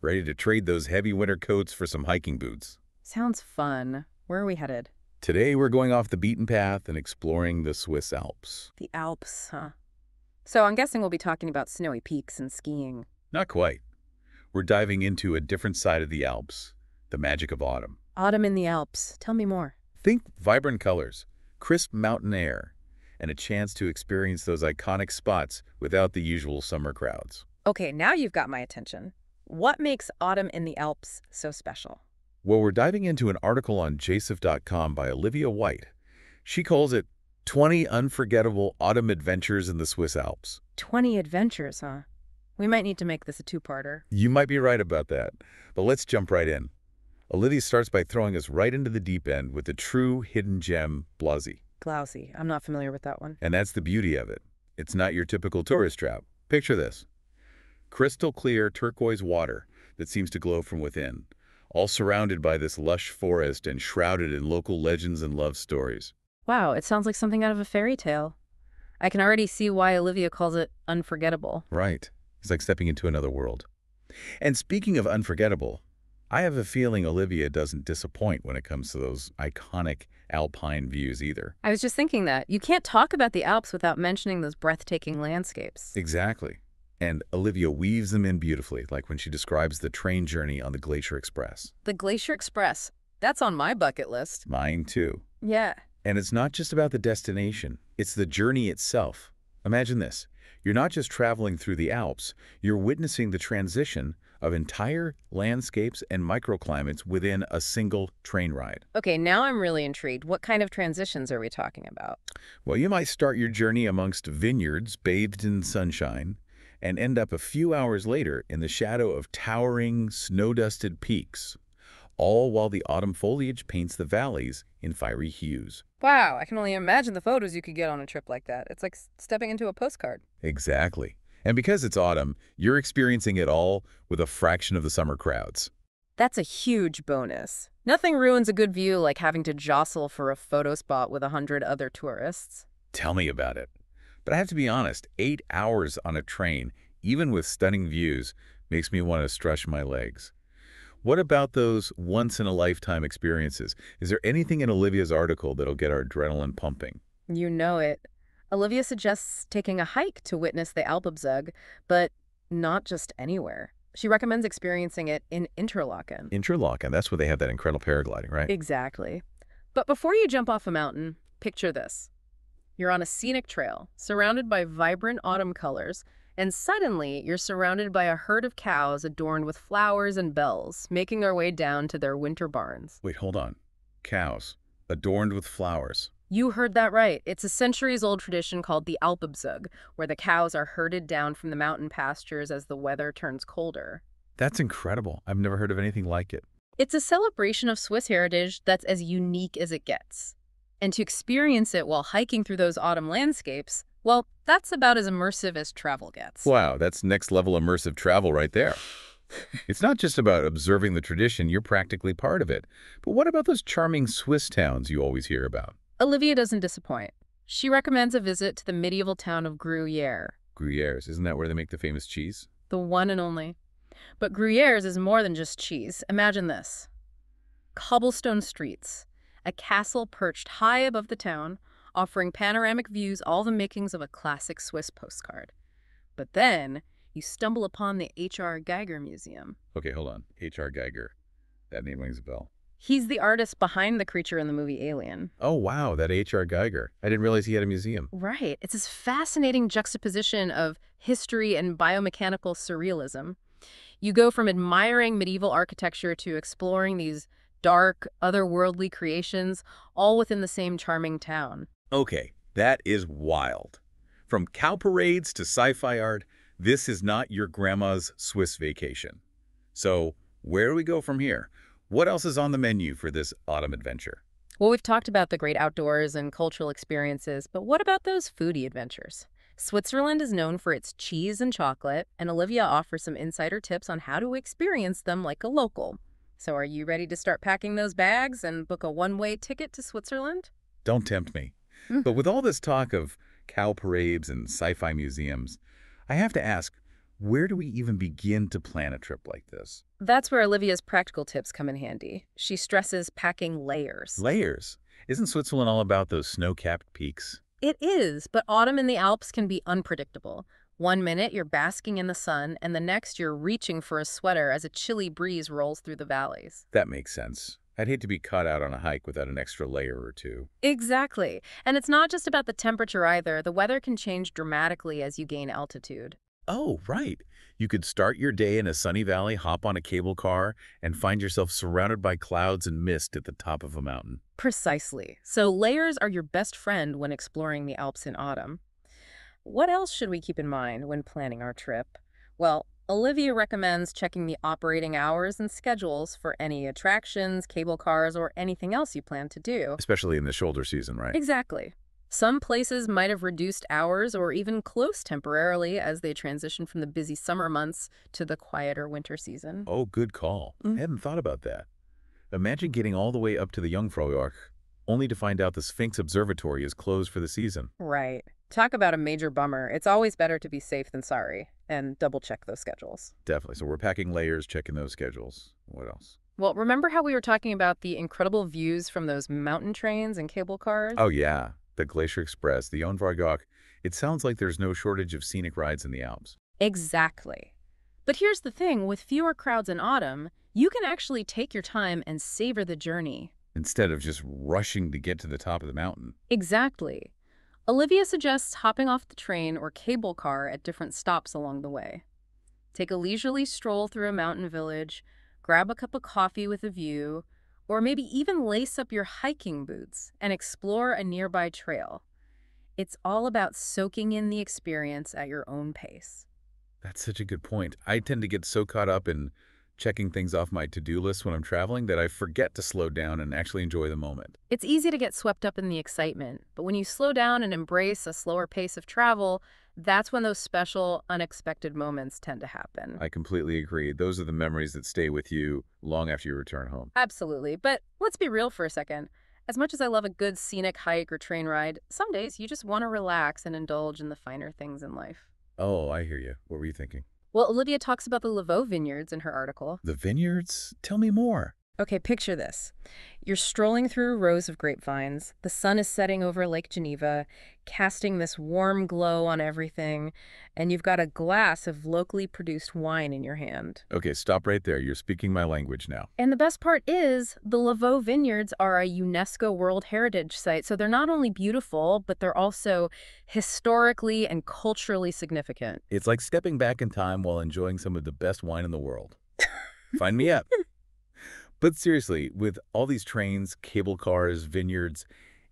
Ready to trade those heavy winter coats for some hiking boots. Sounds fun. Where are we headed? Today we're going off the beaten path and exploring the Swiss Alps. The Alps, huh? So I'm guessing we'll be talking about snowy peaks and skiing. Not quite. We're diving into a different side of the Alps, the magic of autumn. Autumn in the Alps. Tell me more. Think vibrant colors, crisp mountain air, and a chance to experience those iconic spots without the usual summer crowds. Okay, now you've got my attention. What makes autumn in the Alps so special? Well, we're diving into an article on JSF.com by Olivia White. She calls it 20 Unforgettable Autumn Adventures in the Swiss Alps. 20 adventures, huh? We might need to make this a two-parter. You might be right about that, but let's jump right in. Olivia starts by throwing us right into the deep end with the true hidden gem, Blasi. Glousy. I'm not familiar with that one. And that's the beauty of it. It's not your typical tourist trap. Picture this. Crystal clear turquoise water that seems to glow from within, all surrounded by this lush forest and shrouded in local legends and love stories. Wow, it sounds like something out of a fairy tale. I can already see why Olivia calls it unforgettable. Right. It's like stepping into another world. And speaking of unforgettable, I have a feeling Olivia doesn't disappoint when it comes to those iconic Alpine views either. I was just thinking that. You can't talk about the Alps without mentioning those breathtaking landscapes. Exactly. And Olivia weaves them in beautifully, like when she describes the train journey on the Glacier Express. The Glacier Express. That's on my bucket list. Mine too. Yeah. And it's not just about the destination, it's the journey itself. Imagine this. You're not just traveling through the Alps, you're witnessing the transition of entire landscapes and microclimates within a single train ride. Okay, now I'm really intrigued. What kind of transitions are we talking about? Well, you might start your journey amongst vineyards bathed in sunshine and end up a few hours later in the shadow of towering, snow-dusted peaks, all while the autumn foliage paints the valleys in fiery hues. Wow, I can only imagine the photos you could get on a trip like that. It's like stepping into a postcard. Exactly. And because it's autumn, you're experiencing it all with a fraction of the summer crowds. That's a huge bonus. Nothing ruins a good view like having to jostle for a photo spot with 100 other tourists. Tell me about it. But I have to be honest, 8 hours on a train, even with stunning views, makes me want to stretch my legs. What about those once-in-a-lifetime experiences? Is there anything in Olivia's article that'll get our adrenaline pumping? You know it. Olivia suggests taking a hike to witness the Alpabzug, but not just anywhere. She recommends experiencing it in Interlaken. Interlaken, that's where they have that incredible paragliding, right? Exactly. But before you jump off a mountain, picture this. You're on a scenic trail, surrounded by vibrant autumn colors, and suddenly you're surrounded by a herd of cows adorned with flowers and bells, making their way down to their winter barns. Wait, hold on. Cows, adorned with flowers. You heard that right. It's a centuries-old tradition called the Alpabzug, where the cows are herded down from the mountain pastures as the weather turns colder. That's incredible. I've never heard of anything like it. It's a celebration of Swiss heritage that's as unique as it gets. And to experience it while hiking through those autumn landscapes, well, that's about as immersive as travel gets. Wow, that's next-level immersive travel right there. It's not just about observing the tradition, you're practically part of it. But what about those charming Swiss towns you always hear about? Olivia doesn't disappoint. She recommends a visit to the medieval town of Gruyere. Gruyères, isn't that where they make the famous cheese? The one and only. But Gruyère's is more than just cheese. Imagine this. Cobblestone streets, a castle perched high above the town, offering panoramic views, all the makings of a classic Swiss postcard. But then you stumble upon the H.R. Geiger Museum. Okay, hold on. H.R. Geiger. That name rings a bell. He's the artist behind the creature in the movie Alien. Oh, wow, that H.R. Geiger. I didn't realize he had a museum. Right. It's this fascinating juxtaposition of history and biomechanical surrealism. You go from admiring medieval architecture to exploring these dark, otherworldly creations, all within the same charming town. Okay, that is wild. From cow parades to sci-fi art, this is not your grandma's Swiss vacation. So, where do we go from here? What else is on the menu for this autumn adventure? Well, we've talked about the great outdoors and cultural experiences, but what about those foodie adventures? Switzerland is known for its cheese and chocolate, and Olivia offers some insider tips on how to experience them like a local. So are you ready to start packing those bags and book a one-way ticket to Switzerland? Don't tempt me. But with all this talk of cow parades and sci-fi museums, I have to ask, Where do we even begin to plan a trip like this? That's where Olivia's practical tips come in handy. She stresses packing layers. Layers. Isn't Switzerland all about those snow-capped peaks? It is, but autumn in the Alps can be unpredictable. One minute you're basking in the sun, and the next you're reaching for a sweater as a chilly breeze rolls through the valleys. That makes sense. I'd hate to be caught out on a hike without an extra layer or two. Exactly. And it's not just about the temperature either. The weather can change dramatically as you gain altitude. Oh, right. You could start your day in a sunny valley, hop on a cable car, and find yourself surrounded by clouds and mist at the top of a mountain. Precisely. So layers are your best friend when exploring the Alps in autumn. What else should we keep in mind when planning our trip? Well, Olivia recommends checking the operating hours and schedules for any attractions, cable cars, or anything else you plan to do. Especially in the shoulder season, right? Exactly. Some places might have reduced hours or even closed temporarily as they transition from the busy summer months to the quieter winter season. Oh, good call. I hadn't thought about that. Imagine getting all the way up to the Jungfraujoch, only to find out the Sphinx Observatory is closed for the season. Right. Talk about a major bummer. It's always better to be safe than sorry, and double check those schedules. Definitely. So we're packing layers, checking those schedules. What else? Well, remember how we were talking about the incredible views from those mountain trains and cable cars? Oh, yeah. The Glacier Express, the Jungfraujoch. It sounds like there's no shortage of scenic rides in the Alps. Exactly. But here's the thing, with fewer crowds in autumn, you can actually take your time and savor the journey. Instead of just rushing to get to the top of the mountain. Exactly. Olivia suggests hopping off the train or cable car at different stops along the way. Take a leisurely stroll through a mountain village, grab a cup of coffee with a view, or maybe even lace up your hiking boots and explore a nearby trail. It's all about soaking in the experience at your own pace. That's such a good point. I tend to get so caught up in checking things off my to-do list when I'm traveling that I forget to slow down and actually enjoy the moment. It's easy to get swept up in the excitement, but when you slow down and embrace a slower pace of travel, that's when those special, unexpected moments tend to happen. I completely agree. Those are the memories that stay with you long after you return home. Absolutely. But let's be real for a second. As much as I love a good scenic hike or train ride, some days you just want to relax and indulge in the finer things in life. Oh, I hear you. What were you thinking? Well, Olivia talks about the Laveau vineyards in her article. The vineyards? Tell me more. Okay, picture this. You're strolling through rows of grapevines. The sun is setting over Lake Geneva, casting this warm glow on everything, and you've got a glass of locally produced wine in your hand. Okay, stop right there. You're speaking my language now. And the best part is, the Laveau vineyards are a UNESCO World Heritage Site, so they're not only beautiful, but they're also historically and culturally significant. It's like stepping back in time while enjoying some of the best wine in the world. Find me up. But seriously, with all these trains, cable cars, vineyards,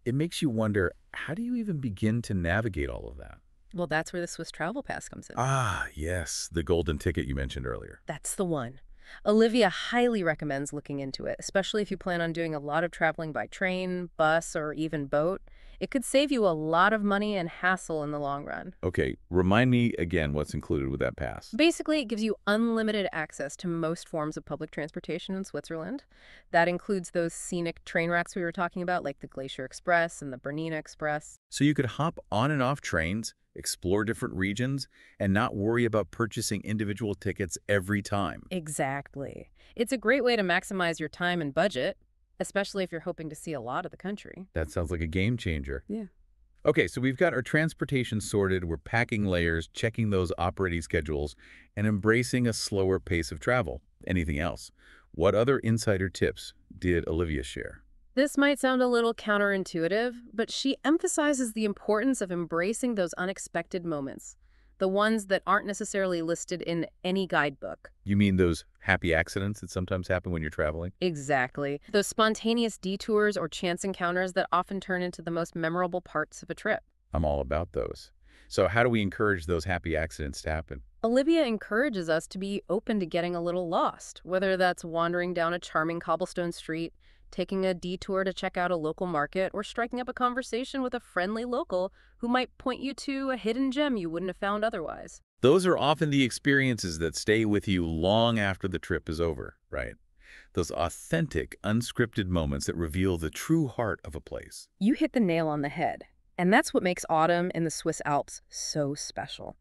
it makes you wonder, how do you even begin to navigate all of that? Well, that's where the Swiss Travel Pass comes in. Ah, yes, the golden ticket you mentioned earlier. That's the one. Olivia highly recommends looking into it, especially if you plan on doing a lot of traveling by train, bus, or even boat. It could save you a lot of money and hassle in the long run. Okay, remind me again what's included with that pass. Basically, it gives you unlimited access to most forms of public transportation in Switzerland. That includes those scenic train routes we were talking about, like the Glacier Express and the Bernina Express. So you could hop on and off trains, explore different regions, and not worry about purchasing individual tickets every time. Exactly. It's a great way to maximize your time and budget, especially if you're hoping to see a lot of the country. That sounds like a game changer. Yeah. Okay, so we've got our transportation sorted, we're packing layers, checking those operating schedules, and embracing a slower pace of travel. Anything else? What other insider tips did Olivia share? This might sound a little counterintuitive, but she emphasizes the importance of embracing those unexpected moments, the ones that aren't necessarily listed in any guidebook. You mean those happy accidents that sometimes happen when you're traveling? Exactly. Those spontaneous detours or chance encounters that often turn into the most memorable parts of a trip. I'm all about those. So how do we encourage those happy accidents to happen? Olivia encourages us to be open to getting a little lost, whether that's wandering down a charming cobblestone street, taking a detour to check out a local market, or striking up a conversation with a friendly local who might point you to a hidden gem you wouldn't have found otherwise. Those are often the experiences that stay with you long after the trip is over, right? Those authentic, unscripted moments that reveal the true heart of a place. You hit the nail on the head. And that's what makes autumn in the Swiss Alps so special.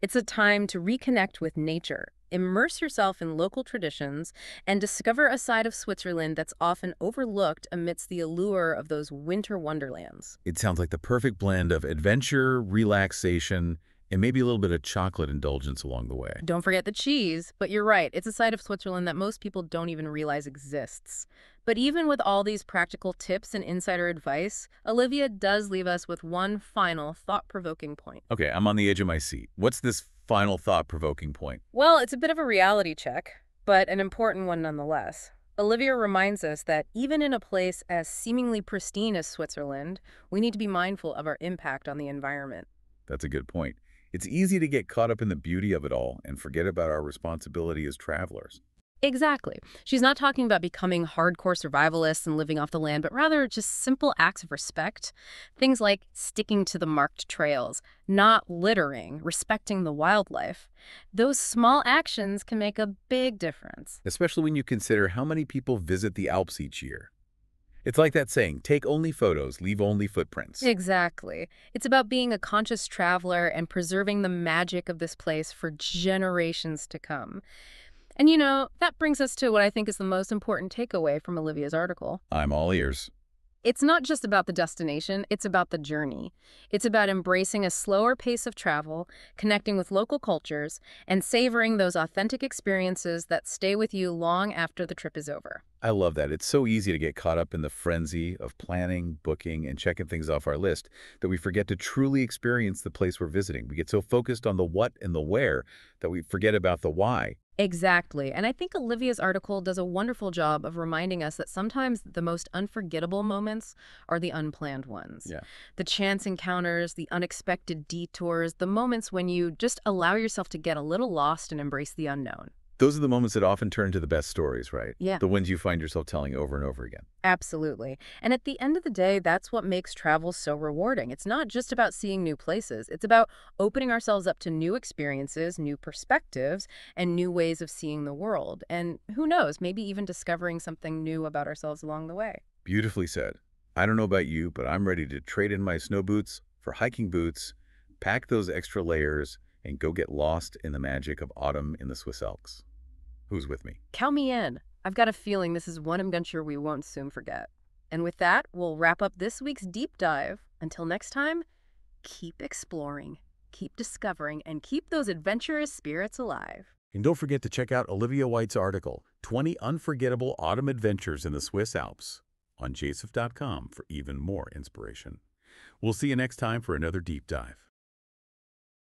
It's a time to reconnect with nature, immerse yourself in local traditions, and discover a side of Switzerland that's often overlooked amidst the allure of those winter wonderlands. It sounds like the perfect blend of adventure, relaxation, and maybe a little bit of chocolate indulgence along the way. Don't forget the cheese, but you're right, it's a side of Switzerland that most people don't even realize exists. But even with all these practical tips and insider advice, Olivia does leave us with one final thought-provoking point. Okay, I'm on the edge of my seat. What's this final thought-provoking point? Well, it's a bit of a reality check, but an important one nonetheless. Olivia reminds us that even in a place as seemingly pristine as Switzerland, we need to be mindful of our impact on the environment. That's a good point. It's easy to get caught up in the beauty of it all and forget about our responsibility as travelers. Exactly. She's not talking about becoming hardcore survivalists and living off the land, but rather just simple acts of respect. Things like sticking to the marked trails, not littering, respecting the wildlife. Those small actions can make a big difference. Especially when you consider how many people visit the Alps each year. It's like that saying, take only photos, leave only footprints. Exactly. It's about being a conscious traveler and preserving the magic of this place for generations to come. And that brings us to what I think is the most important takeaway from Olivia's article. I'm all ears. It's not just about the destination, it's about the journey. It's about embracing a slower pace of travel, connecting with local cultures, and savoring those authentic experiences that stay with you long after the trip is over. I love that. It's so easy to get caught up in the frenzy of planning, booking, and checking things off our list that we forget to truly experience the place we're visiting. We get so focused on the what and the where that we forget about the why. Exactly. And I think Olivia's article does a wonderful job of reminding us that sometimes the most unforgettable moments are the unplanned ones. Yeah. The chance encounters, the unexpected detours, the moments when you just allow yourself to get a little lost and embrace the unknown. Those are the moments that often turn into the best stories, right? Yeah. The ones you find yourself telling over and over again. Absolutely. And at the end of the day, that's what makes travel so rewarding. It's not just about seeing new places. It's about opening ourselves up to new experiences, new perspectives, and new ways of seeing the world. And who knows, maybe even discovering something new about ourselves along the way. Beautifully said. I don't know about you, but I'm ready to trade in my snow boots for hiking boots, pack those extra layers, and go get lost in the magic of autumn in the Swiss Alps. Who's with me? Count me in. I've got a feeling this is one adventure we won't soon forget. And with that, we'll wrap up this week's deep dive. Until next time, keep exploring, keep discovering, and keep those adventurous spirits alive. And don't forget to check out Olivia White's article, 20 Unforgettable Autumn Adventures in the Swiss Alps, on jasif.com for even more inspiration. We'll see you next time for another deep dive.